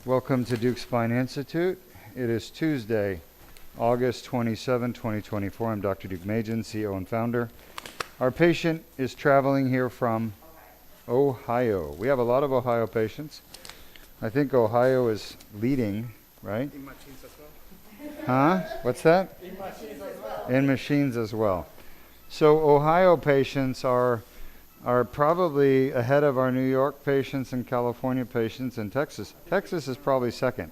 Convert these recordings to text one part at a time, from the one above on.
Welcome to Deuk Spine Institute. It is Tuesday, August 27, 2024. I'm Dr. Deuk Majin, CEO and founder. Our patient is traveling here from Ohio. We have a lot of Ohio patients. I think Ohio is leading, right? In machines as well. Huh? What's that? In machines as well. In machines as well. So Ohio patients are probably ahead of our New York patients and California patients and Texas. Texas is probably second.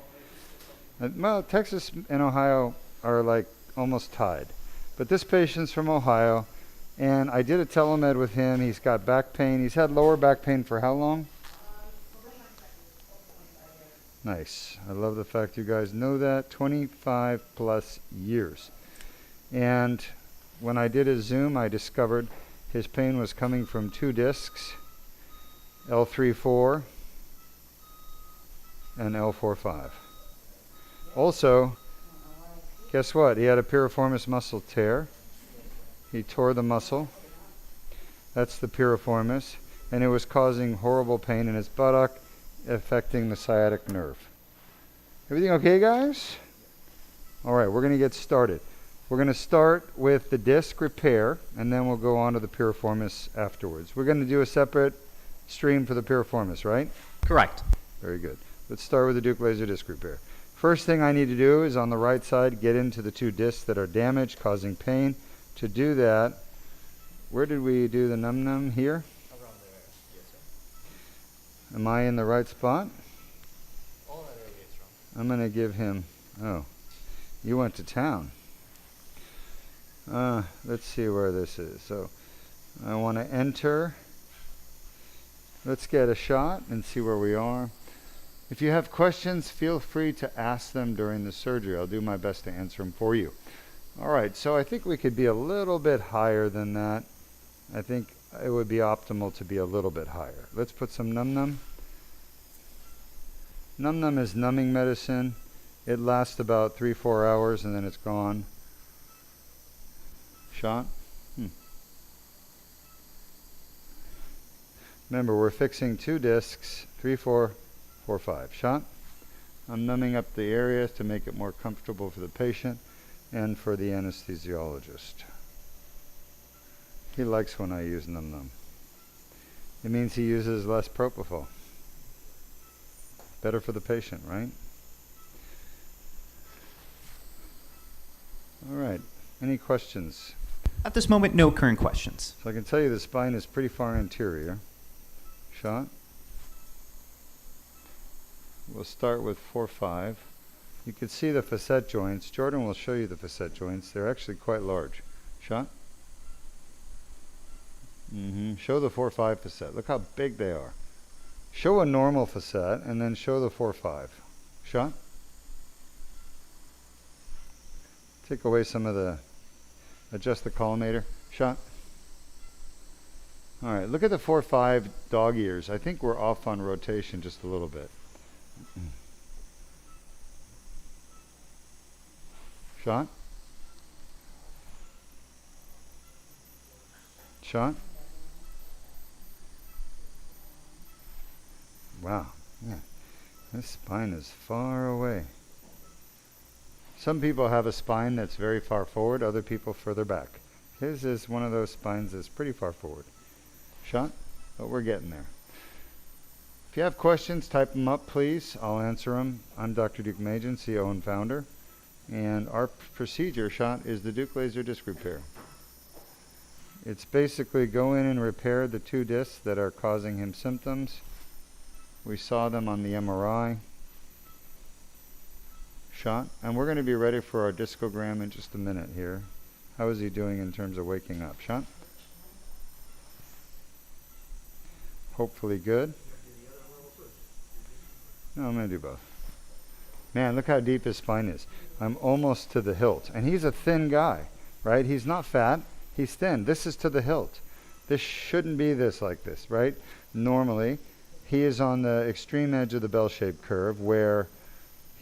Well, Texas and Ohio are like almost tied. But this patient's from Ohio, and I did a telemed with him. He's got back pain. He's had lower back pain for how long? Nice. I love the fact you guys know that. 25 plus years. And when I did a Zoom, I discovered his pain was coming from two discs, L3-4 and L4-5. Also, guess what? He had a piriformis muscle tear. He tore the muscle. That's the piriformis. And it was causing horrible pain in his buttock, affecting the sciatic nerve. Everything okay, guys? All right, we're going to get started. We're going to start with the disc repair, and then we'll go on to the piriformis afterwards. We're going to do a separate stream for the piriformis, right? Correct. Very good. Let's start with the Deuk laser disc repair. First thing I need to do is on the right side, get into the two discs that are damaged, causing pain. To do that, where did we do the num-num? Here? Around there, yes, sir. Am I in the right spot? All that area is wrong. I'm going to give him, oh, you went to town. Let's see where this is. So I want to enter. Let's get a shot and see where we are. If you have questions, feel free to ask them during the surgery. I'll do my best to answer them for you. All right, so I think we could be a little bit higher than that. I think it would be optimal to be a little bit higher. Let's put some num-num. Num-num is numbing medicine. It lasts about 3-4 hours and then it's gone. Shot. Remember, we're fixing two discs, 3, 4, 4, 5. Shot. I'm numbing up the area to make it more comfortable for the patient and for the anesthesiologist. He likes when I use num-num. It means he uses less propofol. Better for the patient, right? All right. Any questions? At this moment, no current questions. So I can tell you the spine is pretty far anterior. Shot. We'll start with 4-5. You can see the facet joints. Jordan will show you the facet joints. They're actually quite large. Shot. Show the 4-5 facet. Look how big they are. Show a normal facet and then show the 4-5. Shot. Take away some of the, adjust the collimator. Shot. All right, look at the 4-5 dog ears. I think we're off on rotation just a little bit. Shot. Shot. Wow, yeah. This spine is far away. Some people have a spine that's very far forward, other people further back. His is one of those spines that's pretty far forward. Shot, but we're getting there. If you have questions, type them up, please. I'll answer them. I'm Dr. Deuk Majin, CEO and founder. And our procedure, Shot, is the Deuk laser disc repair. It's basically go in and repair the two discs that are causing him symptoms. We saw them on the MRI. Shot. And we're going to be ready for our discogram in just a minute here. How is he doing in terms of waking up? Shot. Hopefully good. No, I'm going to do both. Man, look how deep his spine is. I'm almost to the hilt. And he's a thin guy, right? He's not fat. He's thin. This is to the hilt. This shouldn't be this like this, right? Normally, he is on the extreme edge of the bell-shaped curve where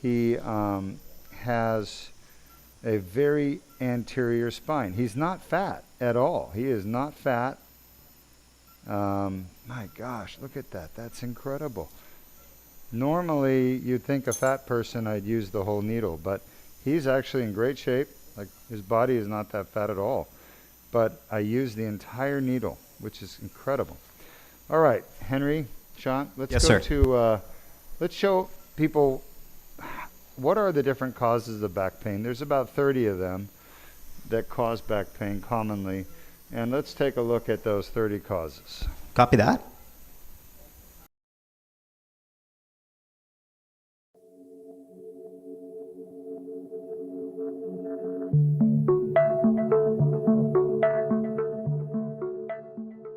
he has a very anterior spine. He's not fat at all. He is not fat. My gosh, look at that. That's incredible. Normally, you'd think a fat person I'd use the whole needle, but he's actually in great shape. Like, his body is not that fat at all. But I use the entire needle, which is incredible. All right, Henry, Sean, let's Yes, go sir. to, let's show people what are the different causes of back pain. There's about 30 of them that cause back pain commonly. And let's take a look at those 30 causes. Copy that.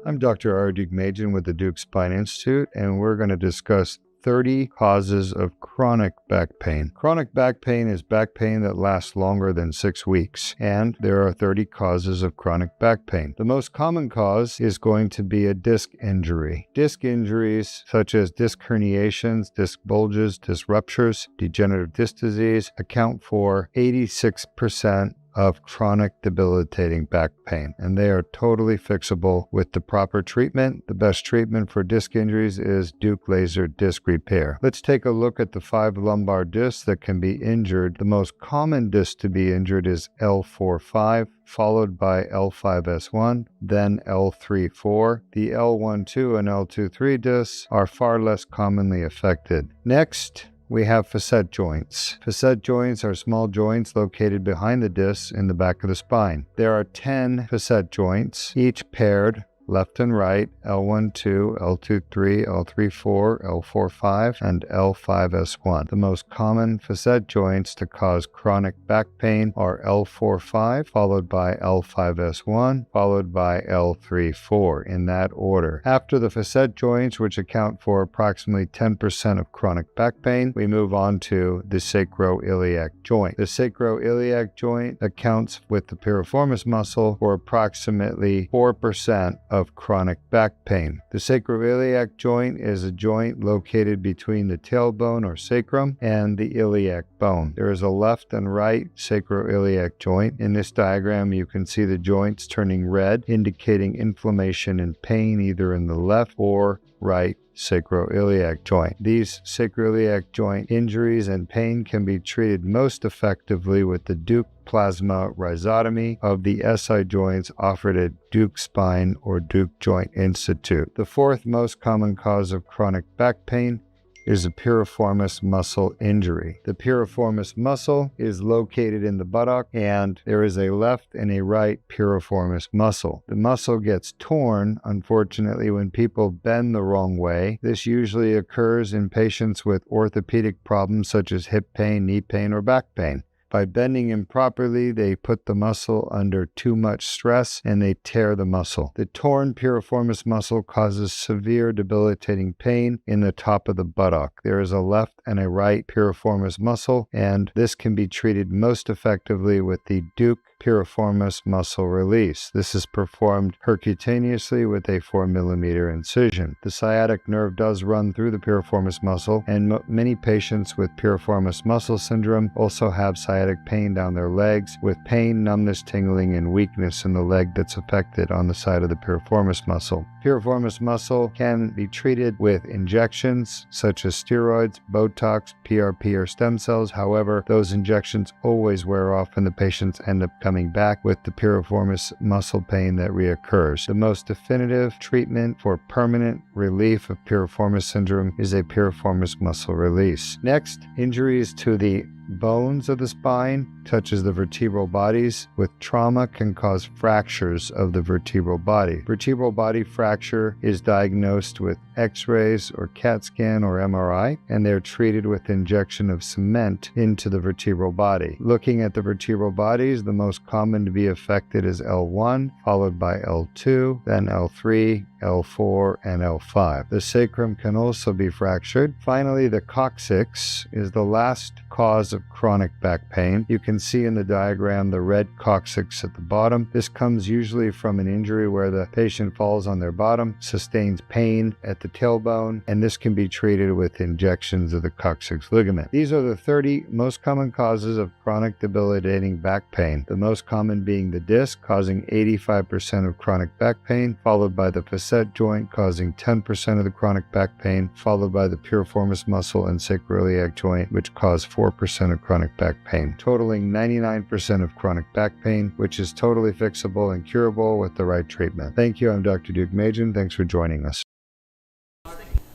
I'm Dr. Deuk with the Deuk Spine Institute, and we're going to discuss 30 causes of chronic back pain. Chronic back pain is back pain that lasts longer than 6 weeks, and there are 30 causes of chronic back pain. The most common cause is going to be a disc injury. Disc injuries such as disc herniations, disc bulges, disc ruptures, degenerative disc disease account for 86% of chronic debilitating back pain, and they are totally fixable with the proper treatment. The best treatment for disc injuries is Deuk laser disc repair. Let's take a look at the 5 lumbar discs that can be injured. The most common disc to be injured is L4-5, followed by L5-S1, then L3-4. The L1-2 and L2-3 discs are far less commonly affected. Next, we have facet joints. Facet joints are small joints located behind the discs in the back of the spine. There are 10 facet joints, each paired left and right, L1-2, L2-3, L3-4, L4-5, and L5-S1. The most common facet joints to cause chronic back pain are L4-5, followed by L5-S1, followed by L3-4, in that order. After the facet joints, which account for approximately 10% of chronic back pain, we move on to the sacroiliac joint. The sacroiliac joint accounts with the piriformis muscle for approximately 4% of chronic back pain. The sacroiliac joint is a joint located between the tailbone or sacrum and the iliac bone. There is a left and right sacroiliac joint. In this diagram, you can see the joints turning red, indicating inflammation and pain either in the left or right sacroiliac joint. These sacroiliac joint injuries and pain can be treated most effectively with the Deuk plasma rhizotomy of the SI joints offered at Deuk Spine or Deuk Joint Institute. The fourth most common cause of chronic back pain is a piriformis muscle injury. The piriformis muscle is located in the buttock, and there is a left and a right piriformis muscle. The muscle gets torn, unfortunately, when people bend the wrong way. This usually occurs in patients with orthopedic problems such as hip pain, knee pain, or back pain. By bending improperly, they put the muscle under too much stress and they tear the muscle. The torn piriformis muscle causes severe debilitating pain in the top of the buttock. There is a left and a right piriformis muscle, and this can be treated most effectively with the Deuk piriformis muscle release. This is performed percutaneously with a 4mm incision. The sciatic nerve does run through the piriformis muscle, and many patients with piriformis muscle syndrome also have sciatic pain down their legs, with pain, numbness, tingling, and weakness in the leg that's affected on the side of the piriformis muscle. Piriformis muscle can be treated with injections such as steroids, Botox, PRP, or stem cells. However, those injections always wear off and the patients end up coming back with the piriformis muscle pain that reoccurs. The most definitive treatment for permanent relief of piriformis syndrome is a piriformis muscle release. Next, injuries to the bones of the spine, such as the vertebral bodies, with trauma can cause fractures of the vertebral body. Vertebral body fracture is diagnosed with X-rays or CAT scan or MRI, and they're treated with injection of cement into the vertebral body. Looking at the vertebral bodies, the most common to be affected is L1, followed by L2, then L3, L4, and L5. The sacrum can also be fractured. Finally, the coccyx is the last cause of chronic back pain. You can see in the diagram the red coccyx at the bottom. This comes usually from an injury where the patient falls on their bottom, sustains pain at the tailbone, and this can be treated with injections of the coccyx ligament. These are the 30 most common causes of chronic debilitating back pain, the most common being the disc, causing 85% of chronic back pain, followed by the facet joint, causing 10% of the chronic back pain, followed by the piriformis muscle and sacroiliac joint, which cause 4% of chronic back pain, totaling 99% of chronic back pain, which is totally fixable and curable with the right treatment. Thank you. I'm Dr. Deuk Majan. Thanks for joining us.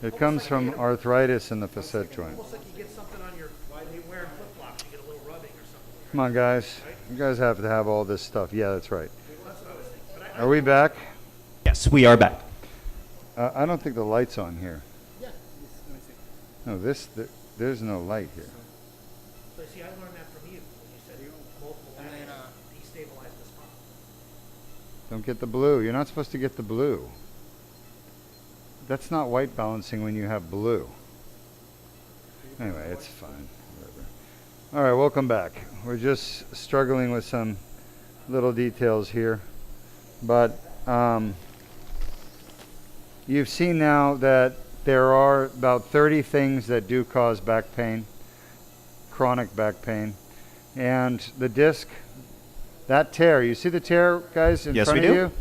It comes from arthritis in the facet joint. Almost like you get something on your, why they wearing flip-flops, you get a little rubbing or something. Come on, guys. You guys have to have all this stuff. Yeah, that's right. Are we back? Yes, we are back. I don't think the light's on here. Yeah, let me see. No, there's no light here. So see, I learned that from you, when you said multiple destabilize the spine. Don't get the blue. You're not supposed to get the blue. That's not white balancing when you have blue. Anyway, it's fine. Whatever. All right, welcome back. We're just struggling with some little details here. But you've seen now that there are about 30 things that do cause back pain, chronic back pain. And the disc, that tear, you see the tear, guys, in Yes, front we of do. you?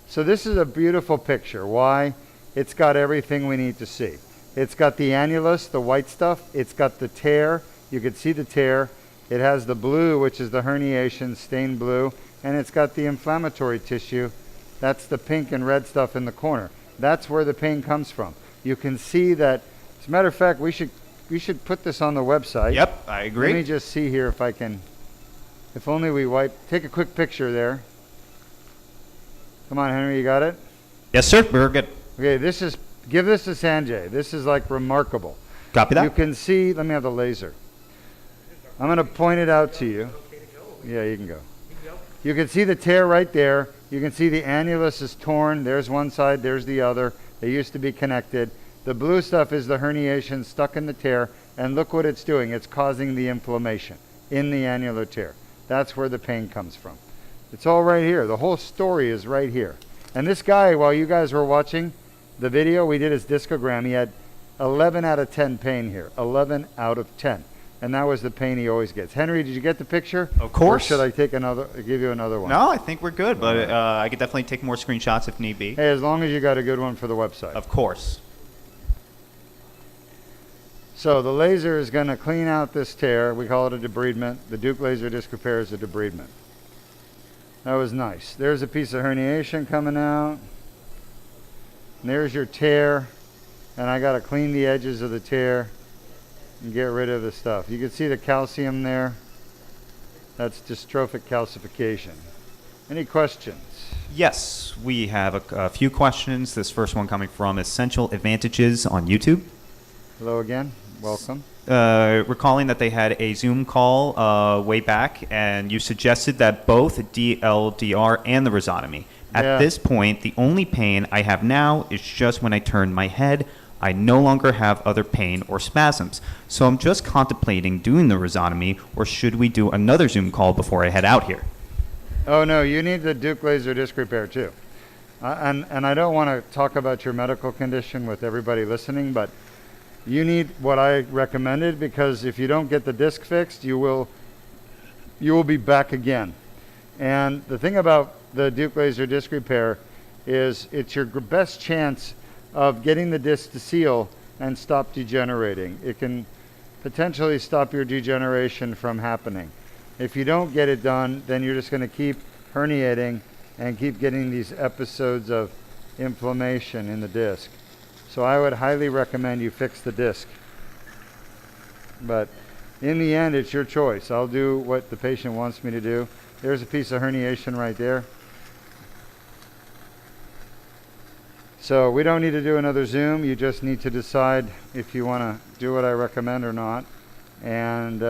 So this is a beautiful picture. Why? It's got everything we need to see. It's got the annulus, the white stuff. It's got the tear. You can see the tear. It has the blue, which is the herniation, stained blue. And it's got the inflammatory tissue. That's the pink and red stuff in the corner. That's where the pain comes from. You can see that. As a matter of fact, we should put this on the website. Yep, I agree. Let me just see here if I can. If only we take a quick picture there. Come on, Henry, you got it? Yes, sir. We're good. Okay, give this to Sanjay. This is like remarkable. Copy that. You can see, let me have the laser. I'm going to point it out to you. Yeah, you can go. You can see the tear right there. You can see the annulus is torn. There's one side, there's the other. They used to be connected. The blue stuff is the herniation stuck in the tear. And look what it's doing. It's causing the inflammation in the annular tear. That's where the pain comes from. It's all right here. The whole story is right here. And this guy, while you guys were watching the video, we did his discogram. He had 11 out of 10 pain here. 11 out of 10. And that was the pain he always gets. Henry, did you get the picture? Of course. Or should I give you another one? No, I think we're good, but I could definitely take more screenshots if need be. Hey, as long as you got a good one for the website. Of course. So the laser is going to clean out this tear. We call it a debridement. The Deuk laser disc repair is a debridement. That was nice. There's a piece of herniation coming out. And there's your tear. And I got to clean the edges of the tear and get rid of the stuff. You can see the calcium there. That's dystrophic calcification. Any questions? Yes, we have a few questions. This first one coming from Essential Advantages on YouTube. Hello again. Welcome. Recalling that they had a Zoom call way back, and you suggested that both DLDR and the rhizotomy. At Yeah. this point, the only pain I have now is just when I turn my head. I no longer have other pain or spasms. So I'm just contemplating doing the rhizotomy, or should we do another Zoom call before I head out here? Oh, no, you need the Deuk laser disc repair too. And I don't want to talk about your medical condition with everybody listening, but you need what I recommended, because if you don't get the disc fixed, you will be back again. And the thing about the Deuk laser disc repair is it's your best chance of getting the disc to seal and stop degenerating. It can potentially stop your degeneration from happening. If you don't get it done, then you're just going to keep herniating and keep getting these episodes of inflammation in the disc. So I would highly recommend you fix the disc. But in the end, it's your choice. I'll do what the patient wants me to do. There's a piece of herniation right there. So we don't need to do another Zoom. You just need to decide if you want to do what I recommend or not. And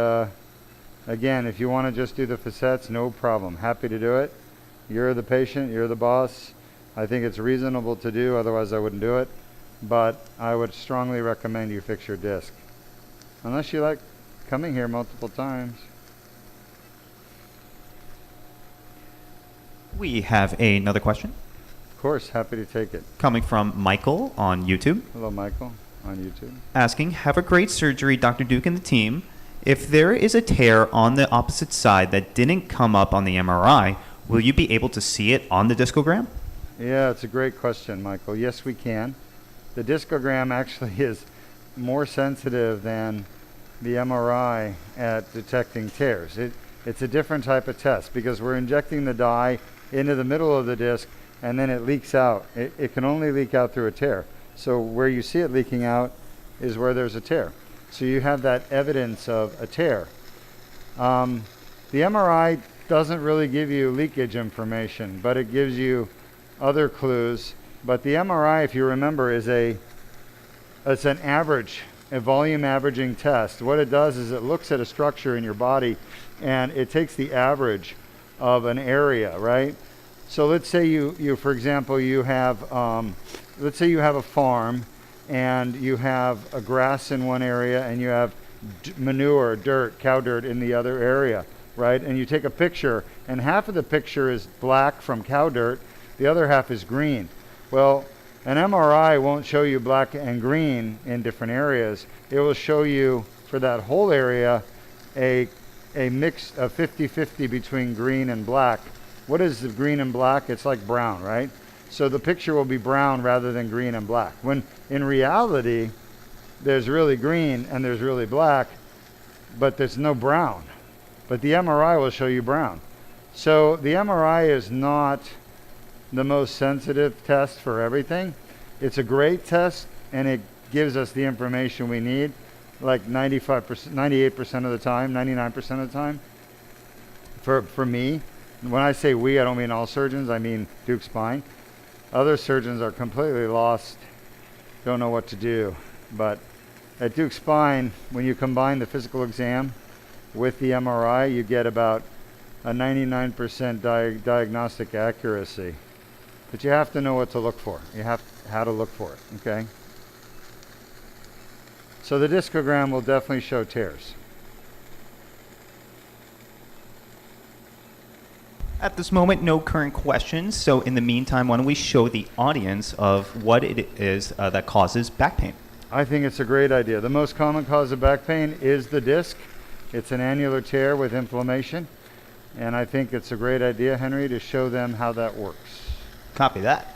again, if you want to just do the facets, no problem. Happy to do it. You're the patient. You're the boss. I think it's reasonable to do. Otherwise, I wouldn't do it. But I would strongly recommend you fix your disc. Unless you like coming here multiple times. We have another question Of course, happy to take it. coming from Michael on YouTube, Hello, Michael, on YouTube. asking, have a great surgery, Dr. Deuk and the team. If there is a tear on the opposite side that didn't come up on the MRI, will you be able to see it on the discogram? Yeah, it's a great question, Michael. Yes, we can. The discogram actually is more sensitive than the MRI at detecting tears. It's a different type of test because we're injecting the dye into the middle of the disc and then it leaks out. It can only leak out through a tear. So where you see it leaking out is where there's a tear. So you have that evidence of a tear. The MRI doesn't really give you leakage information, but it gives you other clues. But the MRI, if you remember, it's an average, a volume averaging test. What it does is it looks at a structure in your body and it takes the average of an area, right? So let's say you for example, you have, let's say you have a farm and you have a grass in one area and you have manure, dirt, cow dirt in the other area, right? And you take a picture and half of the picture is black from cow dirt, the other half is green. Well, an MRI won't show you black and green in different areas. It will show you for that whole area a mix of 50-50 between green and black. What is the green and black? It's like brown, right? So the picture will be brown rather than green and black. When in reality, there's really green and there's really black, but there's no brown. But the MRI will show you brown. So the MRI is not the most sensitive test for everything. It's a great test and it gives us the information we need like 95%, 98% of the time, 99% of the time. For me, when I say we, I don't mean all surgeons, I mean Deuk Spine. Other surgeons are completely lost, don't know what to do. But at Deuk Spine, when you combine the physical exam with the MRI, you get about a 99% diagnostic accuracy. But you have to know what to look for. You have how to look for it, okay? So the discogram will definitely show tears. At this moment, no current questions. So in the meantime, why don't we show the audience of what it is that causes back pain? I think it's a great idea. The most common cause of back pain is the disc. It's an annular tear with inflammation. And I think it's a great idea, Henry, to show them how that works. Copy that.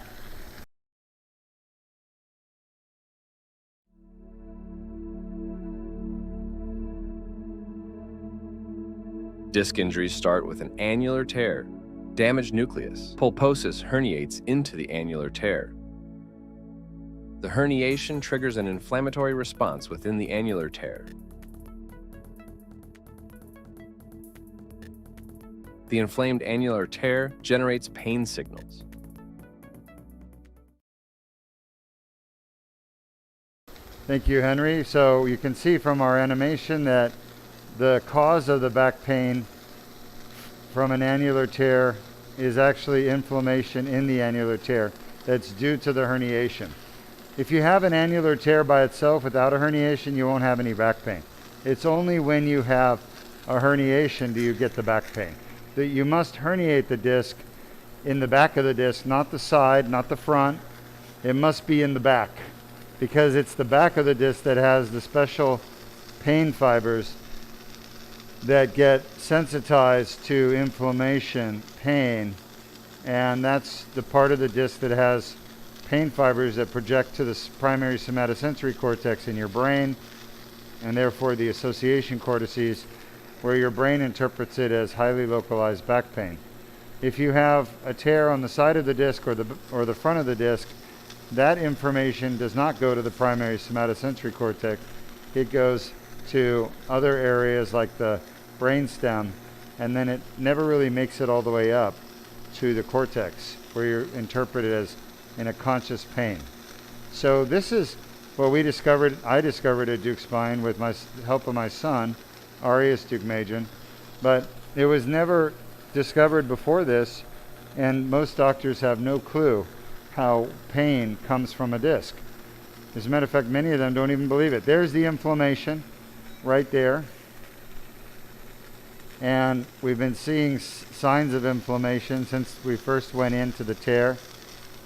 Disc injuries start with an annular tear, damaged nucleus. Pulposis herniates into the annular tear. The herniation triggers an inflammatory response within the annular tear. The inflamed annular tear generates pain signals. Thank you, Henry. So you can see from our animation that the cause of the back pain from an annular tear is actually inflammation in the annular tear that's due to the herniation. If you have an annular tear by itself without a herniation, you won't have any back pain. It's only when you have a herniation do you get the back pain. That you must herniate the disc in the back of the disc, not the side, not the front. It must be in the back because it's the back of the disc that has the special pain fibers that get sensitized to inflammation, pain, and that's the part of the disc that has pain fibers that project to the primary somatosensory cortex in your brain, and therefore the association cortices, where your brain interprets it as highly localized back pain. If you have a tear on the side of the disc or the front of the disc, that information does not go to the primary somatosensory cortex. It goes to other areas like the brainstem, and then it never really makes it all the way up to the cortex where you're interpreted as in a conscious pain. So this is what I discovered at Deuk Spine with my help of my son, Arius Deukmajian, but it was never discovered before this, and most doctors have no clue how pain comes from a disc. As a matter of fact, many of them don't even believe it. There's the inflammation right there. And we've been seeing signs of inflammation since we first went into the tear.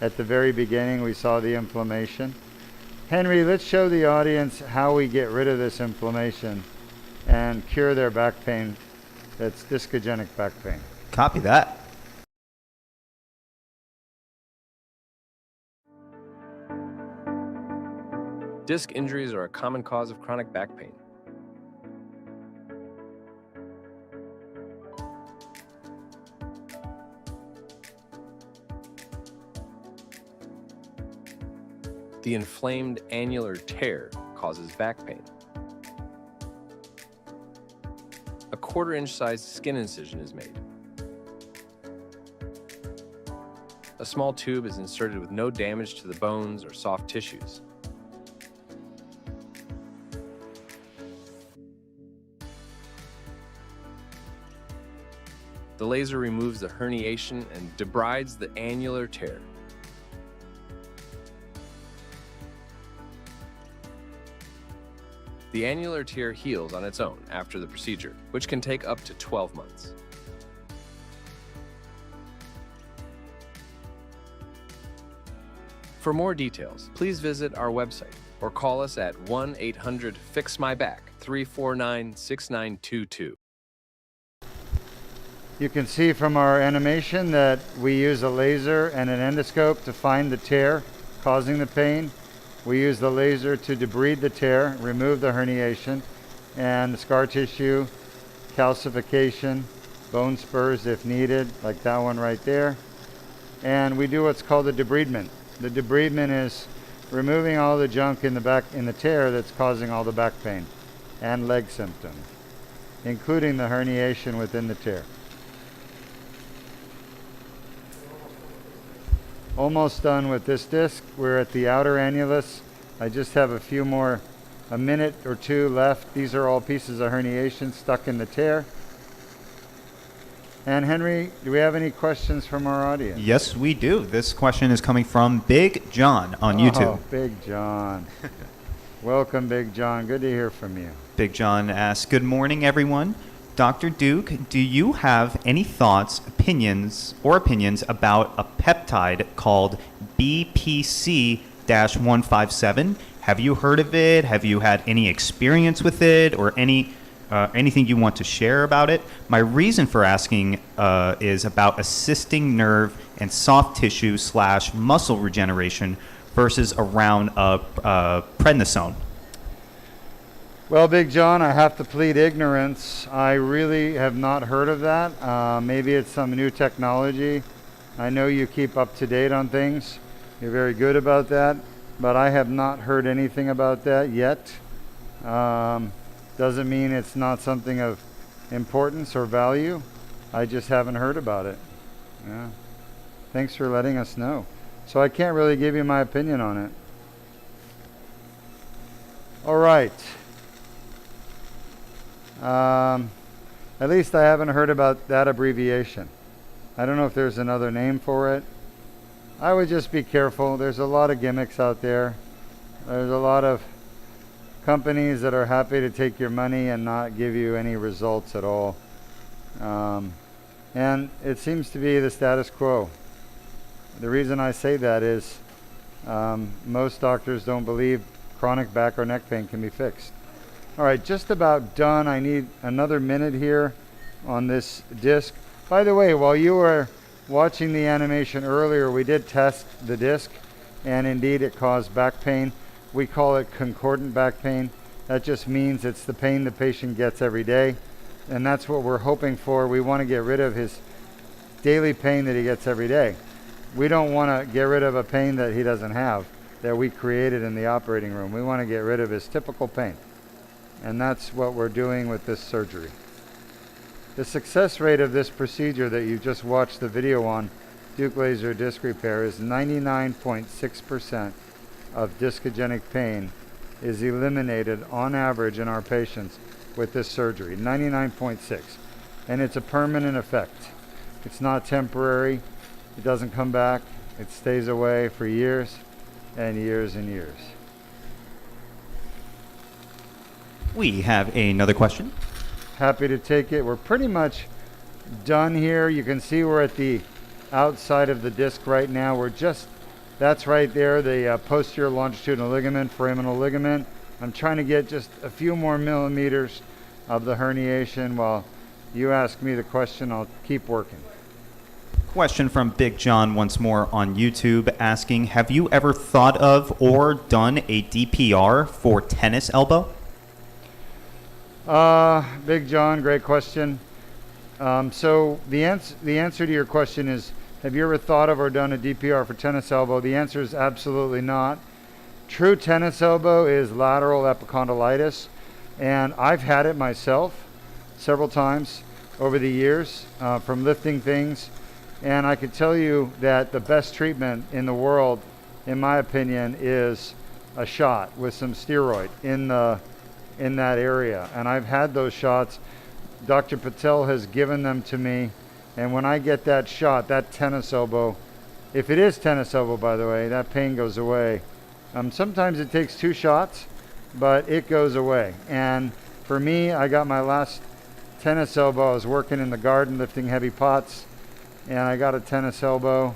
At the very beginning, we saw the inflammation. Henry, let's show the audience how we get rid of this inflammation and cure their back pain that's discogenic back pain. Copy that. Disc injuries are a common cause of chronic back pain. The inflamed annular tear causes back pain. A 1/4-inch sized skin incision is made. A small tube is inserted with no damage to the bones or soft tissues. The laser removes the herniation and debrides the annular tear. The annular tear heals on its own after the procedure, which can take up to 12 months. For more details, please visit our website or call us at 1-800-FIX-MY-BACK 349-6922. You can see from our animation that we use a laser and an endoscope to find the tear causing the pain. We use the laser to debride the tear, remove the herniation, and the scar tissue, calcification, bone spurs if needed, like that one right there. And we do what's called a debridement. The debridement is removing all the junk in the tear that's causing all the back pain and leg symptoms, including the herniation within the tear. Almost done with this disc. We're at the outer annulus. I just have a minute or two left. These are all pieces of herniation stuck in the tear. And Henry, do we have any questions from our audience? Yes, we do. This question is coming from Big John on YouTube. Oh, Big John. Welcome, Big John. Good to hear from you. Big John asks, good morning, everyone. Dr. Deuk, do you have any thoughts, opinions about a peptide called BPC-157? Have you heard of it? Have you had any experience with it or anything you want to share about it? My reason for asking is about assisting nerve and soft tissue / muscle regeneration versus around prednisone. Well, Big John, I have to plead ignorance. I really have not heard of that. Maybe it's some new technology. I know you keep up to date on things. You're very good about that, but I have not heard anything about that yet. Doesn't mean it's not something of importance or value. I just haven't heard about it. Yeah. Thanks for letting us know. So I can't really give you my opinion on it. All right. At least I haven't heard about that abbreviation. I don't know if there's another name for it. I would just be careful. There's a lot of gimmicks out there. There's a lot of companies that are happy to take your money and not give you any results at all. And it seems to be the status quo. The reason I say that is most doctors don't believe chronic back or neck pain can be fixed. All right, just about done. I need another minute here on this disc. By the way, while you were watching the animation earlier, we did test the disc, and indeed it caused back pain. We call it concordant back pain. That just means it's the pain the patient gets every day, and that's what we're hoping for. We want to get rid of his daily pain that he gets every day. We don't want to get rid of a pain that he doesn't have, that we created in the operating room. We want to get rid of his typical pain. And that's what we're doing with this surgery. The success rate of this procedure that you just watched the video on, Deuk laser disc repair, is 99.6% of discogenic pain is eliminated on average in our patients with this surgery, 99.6. And it's a permanent effect. It's not temporary. It doesn't come back. It stays away for years and years and years. We have another question. Happy to take it. We're pretty much done here. You can see we're at the outside of the disc right now. We're just, that's right there, the posterior longitudinal ligament, foraminal ligament. I'm trying to get just a few more millimeters of the herniation. While you ask me the question, I'll keep working. Question from Big John once more on YouTube asking, have you ever thought of or done a DPR for tennis elbow? Big John, great question. So the answer to your question is, have you ever thought of or done a DPR for tennis elbow? The answer is absolutely not. True tennis elbow is lateral epicondylitis, and I've had it myself several times over the years from lifting things. And I could tell you that the best treatment in the world, in my opinion, is a shot with some steroid in that area. And I've had those shots. Dr. Patel has given them to me. And when I get that shot, that tennis elbow, if it is tennis elbow, by the way, that pain goes away. Sometimes it takes 2 shots, but it goes away. And for me, I got my last tennis elbow. I was working in the garden lifting heavy pots, and I got a tennis elbow.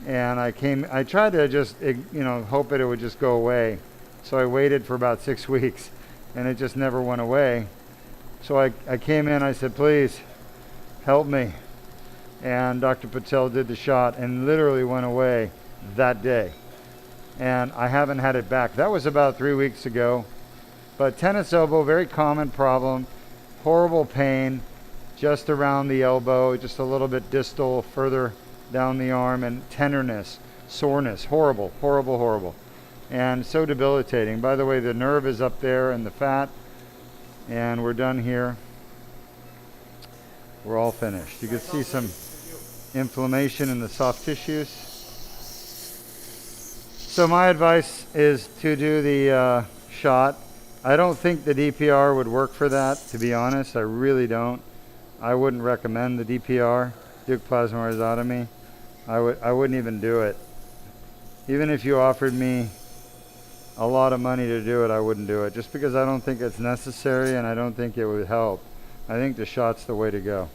And I tried to just, hope that it would just go away. So I waited for about 6 weeks, and it just never went away. So I came in, I said, please help me. And Dr. Patel did the shot and literally went away that day. And I haven't had it back. That was about 3 weeks ago. But tennis elbow, very common problem, horrible pain just around the elbow, just a little bit distal, further down the arm, and tenderness, soreness, horrible, horrible, horrible. And so debilitating. By the way, the nerve is up there and the fat, and we're done here. We're all finished. You can see some inflammation in the soft tissues. So my advice is to do the shot. I don't think the DPR would work for that, to be honest. I really don't. I wouldn't recommend the DPR, Deuk plasma rhizotomy. I wouldn't even do it. Even if you offered me a lot of money to do it, I wouldn't do it, just because I don't think it's necessary and I don't think it would help. I think the shot's the way to go.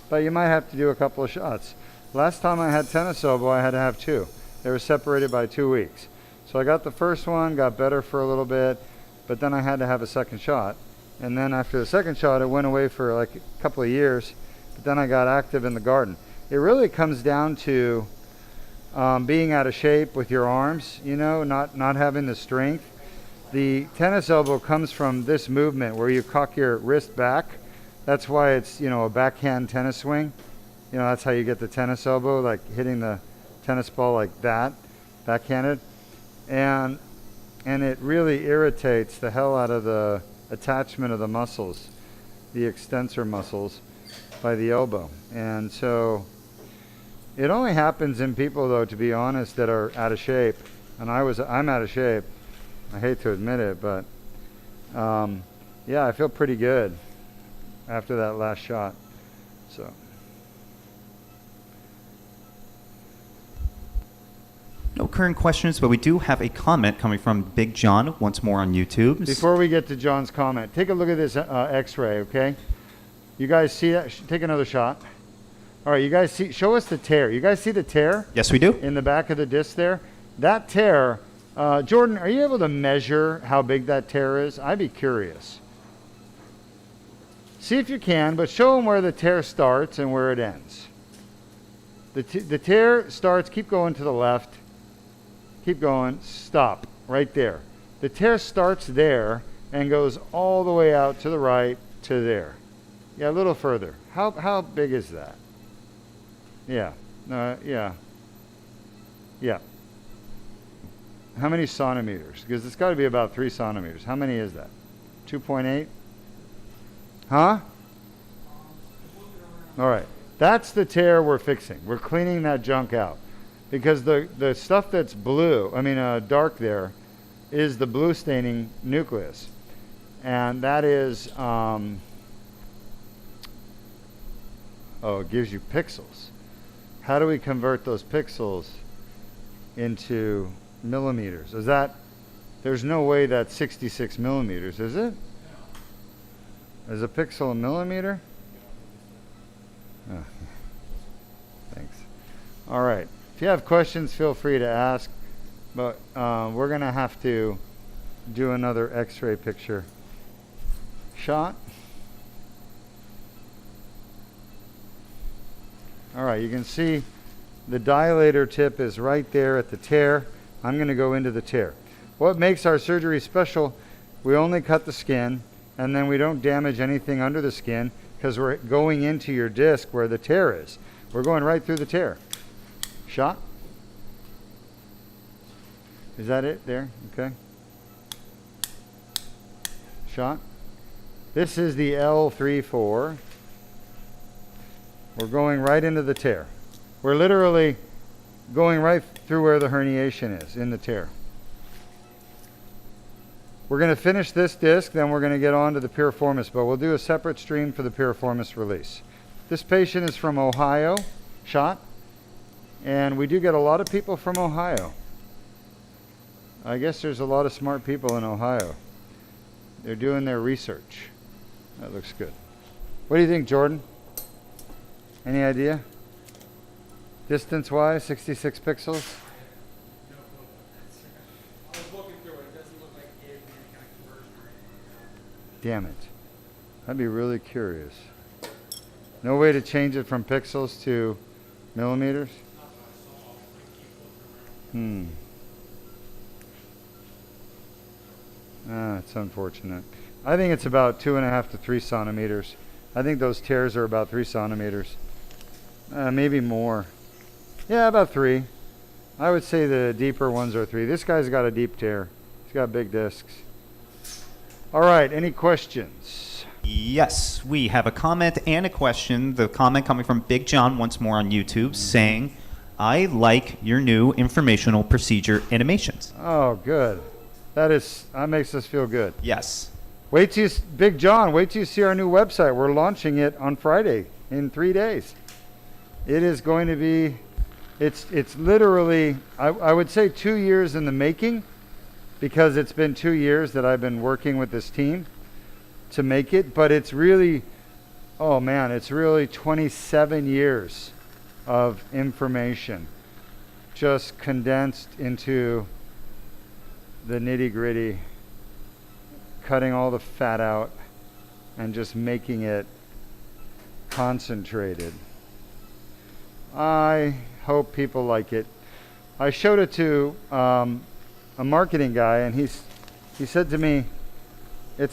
But you might have to do a couple of shots. Last time I had tennis elbow, I had to have 2. They were separated by 2 weeks. So I got the first one, got better for a little bit, but then I had to have a second shot. And then after the second shot, it went away for like a couple of years, but then I got active in the garden. It really comes down to being out of shape with your arms, not having the strength. The tennis elbow comes from this movement where you cock your wrist back. That's why it's, a backhand tennis swing. That's how you get the tennis elbow, like hitting the tennis ball like that, backhanded. And it really irritates the hell out of the attachment of the muscles, the extensor muscles by the elbow. And so it only happens in people, though, to be honest, that are out of shape. And I'm out of shape. I hate to admit it, but yeah, I feel pretty good after that last shot. So No current questions, but we do have a comment coming from Big John once more on YouTube. before we get to John's comment, take a look at this x-ray, okay? You guys see that? Take another shot. All right, you guys see, show us the tear. You guys see the tear Yes, we do. in the back of the disc there? That tear, Jordan, are you able to measure how big that tear is? I'd be curious. See if you can, but show them where the tear starts and where it ends. The tear starts, keep going to the left. Keep going, stop, right there. The tear starts there and goes all the way out to the right to there. Yeah, a little further. How big is that? Yeah, yeah. How many centimeters? Because it's got to be about 3 centimeters. How many is that? 2.8? Huh? All right. That's the tear we're fixing. We're cleaning that junk out. Because the stuff that's blue, dark there, is the blue staining nucleus. And that is, it gives you pixels. How do we convert those pixels into millimeters? There's no way that's 66 millimeters, is it? Is a pixel a millimeter? Oh, thanks. All right. If you have questions, feel free to ask. But we're going to have to do another X-ray picture shot. All right, you can see the dilator tip is right there at the tear. I'm going to go into the tear. What makes our surgery special, we only cut the skin, and then we don't damage anything under the skin because we're going into your disc where the tear is. We're going right through the tear. Shot. Is that it there? Okay. Shot. This is the L3-4. We're going right into the tear. We're literally going right through where the herniation is, in the tear. We're going to finish this disc, then we're going to get on to the piriformis, but we'll do a separate stream for the piriformis release. This patient is from Ohio, shot, and we do get a lot of people from Ohio. I guess there's a lot of smart people in Ohio. They're doing their research. That looks good. What do you think, Jordan? Any idea? Distance-wise, 66 pixels? I was looking through it. It doesn't look like it gave me any kind of conversion or anything. Damn it. I'd be really curious. No way to change it from pixels to millimeters? It's unfortunate. I think it's about 2.5 to 3 centimeters. I think those tears are about 3 centimeters. Maybe more. Yeah, about 3. I would say the deeper ones are 3. This guy's got a deep tear. He's got big discs. All right, any questions? Yes, we have a comment and a question. The comment coming from Big John once more on YouTube saying, I like your new informational procedure animations. Oh, good. That makes us feel good. Yes. Wait till Big John, wait till you see our new website. We're launching it on Friday in 3 days. It is going to be, it's literally, I would say 2 years in the making, because it's been 2 years that I've been working with this team to make it, but it's really, oh man, it's really 27 years of information just condensed into the nitty-gritty, cutting all the fat out and just making it concentrated. I hope people like it. I showed it to a marketing guy, and he said to me, I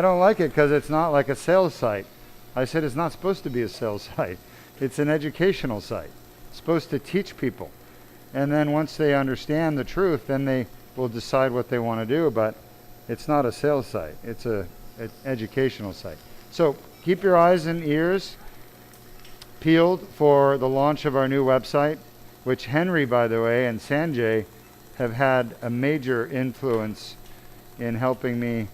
don't like it because it's not like a sales site. I said, it's not supposed to be a sales site. It's an educational site. It's supposed to teach people. And then once they understand the truth, then they will decide what they want to do. But it's not a sales site. It's an educational site. So keep your eyes and ears peeled for the launch of our new website, which Henry, by the way, and Sanjay have had a major influence in helping me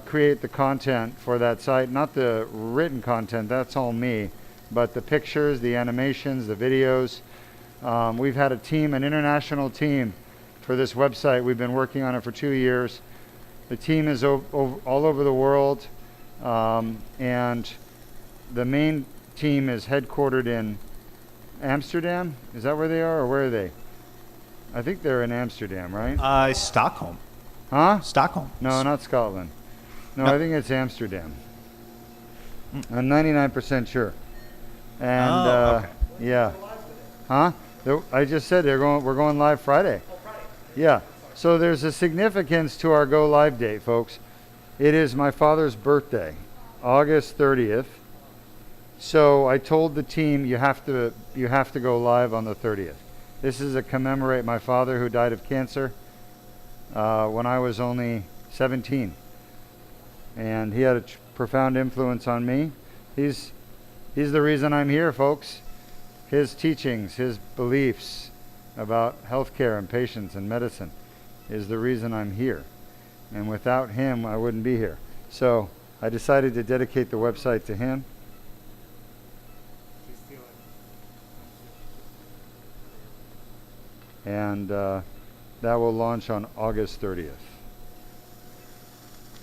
create the content for that site. Not the written content, that's all me, but the pictures, the animations, the videos. We've had a team, an international team for this website. We've been working on it for 2 years. The team is all over the world, and the main team is headquartered in Amsterdam. Is that where they are, or where are they? I think they're in Amsterdam, right? Stockholm. Huh? Stockholm. No, not Scotland. No, No. I think it's Amsterdam. I'm 99% sure. And okay. yeah. Huh? I just said we're going live Friday. Yeah. So there's a significance to our go live date, folks. It is my father's birthday, August 30th. So I told the team you have to go live on the 30th. This is to commemorate my father who died of cancer when I was only 17. And he had a profound influence on me. He's the reason I'm here, folks. His teachings, his beliefs about healthcare and patients and medicine is the reason I'm here. And without him, I wouldn't be here. So I decided to dedicate the website to him. And that will launch on August 30th.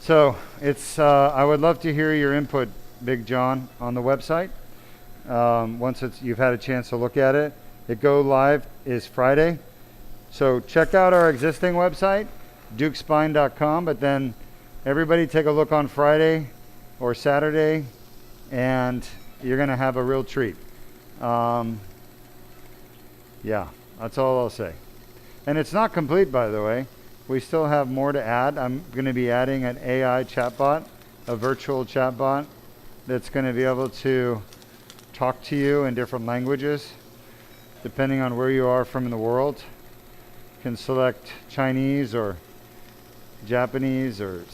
So it's, I would love to hear your input, Big John, on the website. Once you've had a chance to look at it. It go live is Friday. So check out our existing website, dukespine.com, but then everybody take a look on Friday or Saturday, and you're going to have a real treat. Yeah, that's all I'll say. And it's not complete, by the way. We still have more to add. I'm going to be adding an AI chatbot, a virtual chatbot that's going to be able to talk to you in different languages, depending on where you are from in the world. You can select Chinese or Japanese or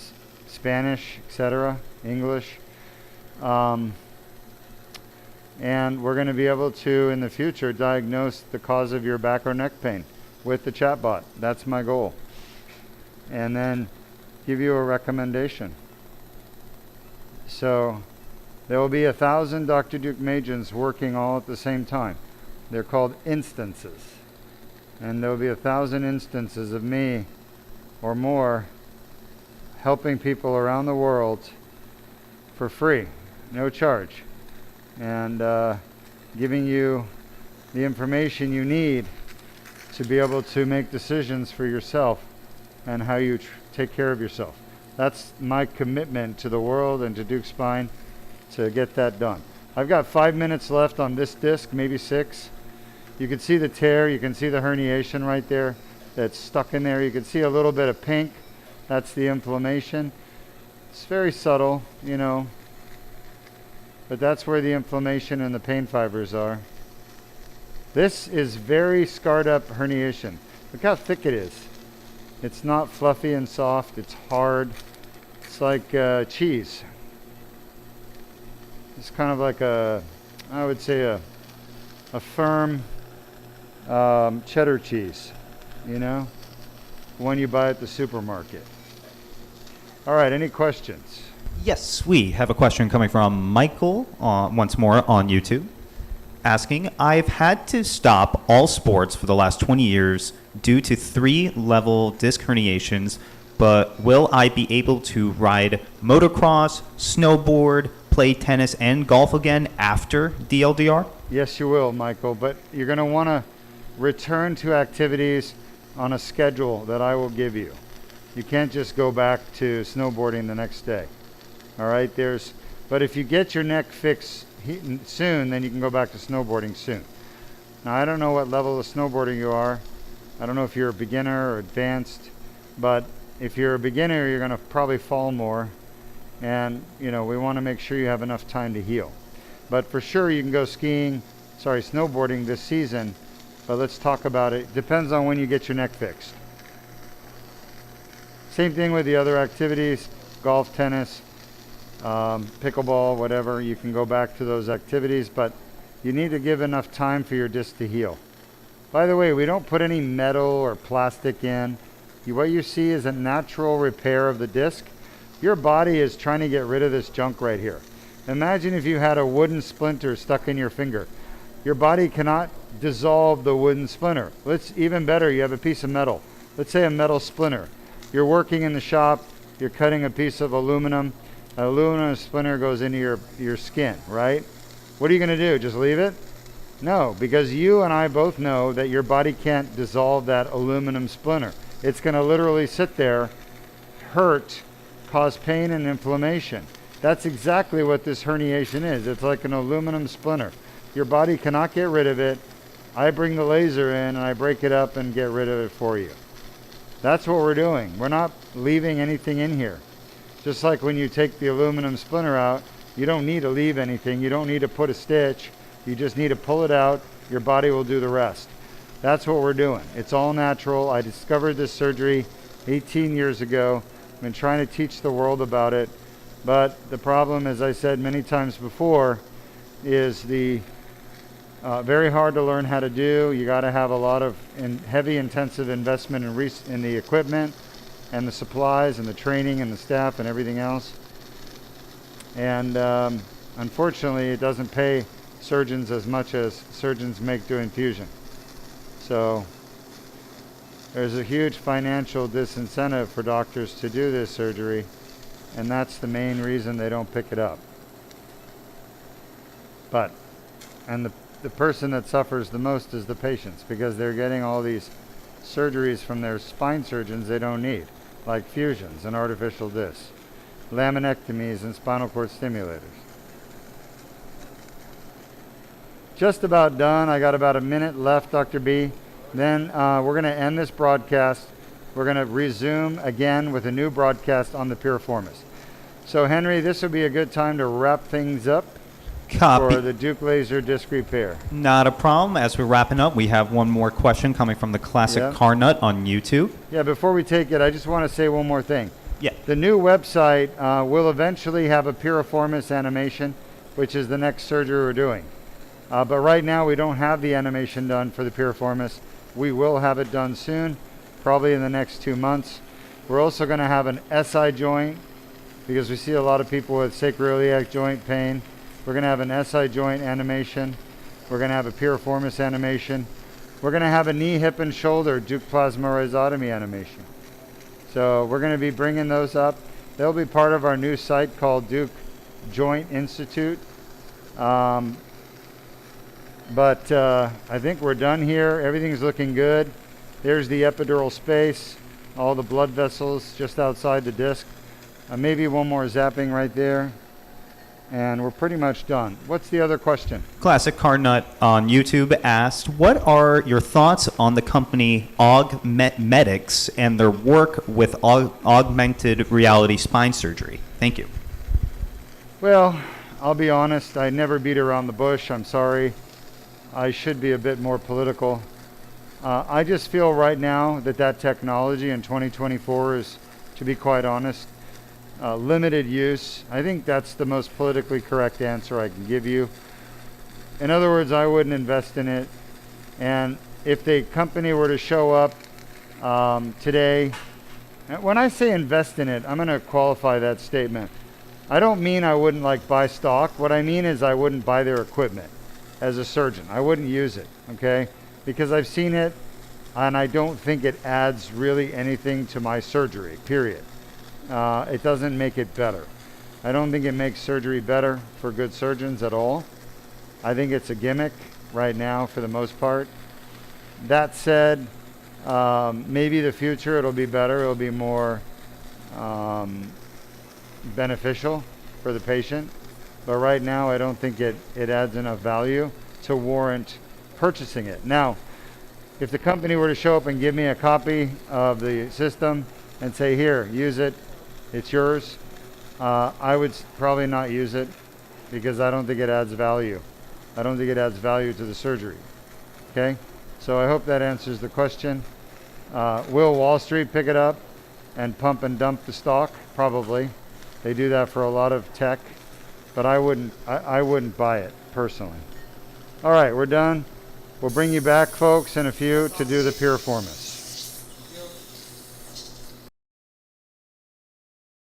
Spanish, etc., English. And we're going to be able to, in the future, diagnose the cause of your back or neck pain with the chatbot. That's my goal. And then give you a recommendation. So there will be 1,000 Dr. Deuk Magians working all at the same time. They're called instances. And there will be 1,000 instances of me or more helping people around the world for free, no charge, and giving you the information you need to be able to make decisions for yourself and how you take care of yourself. That's my commitment to the world and to Deuk Spine, to get that done. I've got 5 minutes left on this disc, maybe 6. You can see the tear, you can see the herniation right there that's stuck in there. You can see a little bit of pink. That's the inflammation. It's very subtle, you know, but that's where the inflammation and the pain fibers are. This is very scarred up herniation. Look how thick it is. It's not fluffy and soft, it's hard. It's like cheese. It's kind of like I would say a firm cheddar cheese, you know, one you buy at the supermarket. All right, any questions? Yes, we have a question coming from Michael, once more on YouTube, asking, I've had to stop all sports for the last 20 years due to 3-level disc herniations, but will I be able to ride motocross, snowboard, play tennis, and golf again after DLDR? Yes, you will, Michael, but you're going to want to return to activities on a schedule that I will give you. You can't just go back to snowboarding the next day. All right, but if you get your neck fixed soon, then you can go back to snowboarding soon. Now, I don't know what level of snowboarding you are. I don't know if you're a beginner or advanced, but if you're a beginner, you're going to probably fall more. And, you know, we want to make sure you have enough time to heal. But for sure, you can go snowboarding this season, but let's talk about it. Depends on when you get your neck fixed. Same thing with the other activities, golf, tennis, pickleball, whatever. You can go back to those activities, but you need to give enough time for your disc to heal. By the way, we don't put any metal or plastic in. What you see is a natural repair of the disc. Your body is trying to get rid of this junk right here. Imagine if you had a wooden splinter stuck in your finger. Your body cannot dissolve the wooden splinter. Even better, you have a piece of metal. Let's say a metal splinter. You're working in the shop, you're cutting a piece of aluminum. An aluminum splinter goes into your skin, right? What are you going to do? Just leave it? No, because you and I both know that your body can't dissolve that aluminum splinter. It's going to literally sit there, hurt, cause pain and inflammation. That's exactly what this herniation is. It's like an aluminum splinter. Your body cannot get rid of it. I bring the laser in and I break it up and get rid of it for you. That's what we're doing. We're not leaving anything in here. Just like when you take the aluminum splinter out, you don't need to leave anything. You don't need to put a stitch. You just need to pull it out. Your body will do the rest. That's what we're doing. It's all natural. I discovered this surgery 18 years ago. I've been trying to teach the world about it. But the problem, as I said many times before, is very hard to learn how to do. You got to have a lot of heavy intensive investment in the equipment and the supplies and the training and the staff and everything else. And unfortunately, it doesn't pay surgeons as much as surgeons make doing fusion. So there's a huge financial disincentive for doctors to do this surgery. and that's the main reason they don't pick it up. But, and the person that suffers the most is the patients, because they're getting all these surgeries from their spine surgeons they don't need, like fusions and artificial discs, laminectomies and spinal cord stimulators. Just about done. I got about a minute left, Dr. B. Then we're going to end this broadcast. We're going to resume again with a new broadcast on the piriformis. So, Henry, this would be a good time to wrap things up Copy. for the Deuk laser disc repair. Not a problem. As we're wrapping up, we have one more question coming from the Classic Yeah. Car Nut on YouTube. Yeah, before we take it, I just want to say one more thing. Yeah. The new website will eventually have a piriformis animation, which is the next surgery we're doing. But right now, we don't have the animation done for the piriformis. We will have it done soon, probably in the next 2 months. We're also going to have an SI joint, because we see a lot of people with sacroiliac joint pain. We're going to have an SI joint animation. We're going to have a piriformis animation. We're going to have a knee, hip, and shoulder Deuk plasma rhizotomy animation. So we're going to be bringing those up. They'll be part of our new site called Deuk Joint Institute. But I think we're done here. Everything's looking good. There's the epidural space, all the blood vessels just outside the disc. Maybe one more zapping right there. And we're pretty much done. What's the other question? Classic Car Nut on YouTube asked, what are your thoughts on the company Augmetics and their work with augmented reality spine surgery? Thank you. Well, I'll be honest. I never beat around the bush. I'm sorry. I should be a bit more political. I just feel right now that technology in 2024 is, to be quite honest, limited use. I think that's the most politically correct answer I can give you. In other words, I wouldn't invest in it. And if the company were to show up today, when I say invest in it, I'm going to qualify that statement. I don't mean I wouldn't buy stock. What I mean is I wouldn't buy their equipment as a surgeon. I wouldn't use it, okay? Because I've seen it and I don't think it adds really anything to my surgery, period. It doesn't make it better. I don't think it makes surgery better for good surgeons at all. I think it's a gimmick right now for the most part. That said, maybe the future it'll be better. It'll be more beneficial for the patient. But right now I don't think it adds enough value to warrant purchasing it. Now, if the company were to show up and give me a copy of the system and say, here, use it, it's yours, I would probably not use it because I don't think it adds value. I don't think it adds value to the surgery. Okay? So I hope that answers the question. Will Wall Street pick it up and pump and dump the stock? Probably. They do that for a lot of tech, but I wouldn't buy it personally. All right, we're done. We'll bring you back, folks, in a few to do the piriformis.